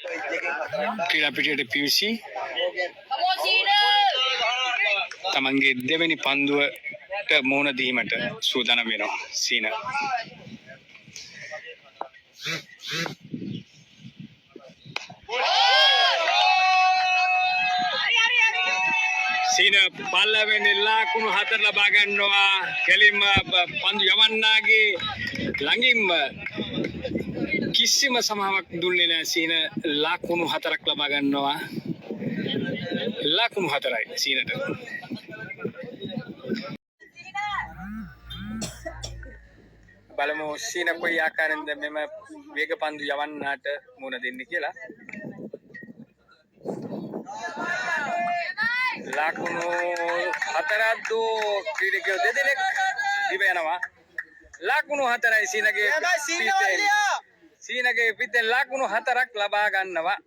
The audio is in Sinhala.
ක්‍රීඩා පිටියට පිවිසි තමන්ගේ දෙවෙනි පන්දුවට මුහුණ දීමට සූදානම් වෙනවා සීන. සීන පල්ලවෙනි ලකුණු 4 ලබා ගන්නවා. කෙලින්ම පන්දු යවන්නාගේ ළඟින්ම කිසිම සමාවක් දුන්නේ නැහැ. සීන ලකුණු 4ක් ලබා ගන්නවා. ලකුණු 4යි සීනට. බලමු සීන කොයි ආකාරයෙන්ද මෙම වේග පන්දු යවන්නාට මුහුණ දෙන්නේ කියලා. ලකුණු 4ක් ක්‍රීඩකයෝ දෙදෙනෙක් දිව යනවා. ලකුණු 4යි සීනගේ පිටෙන් ලකුණු 4ක් ලබා ගන්නවා.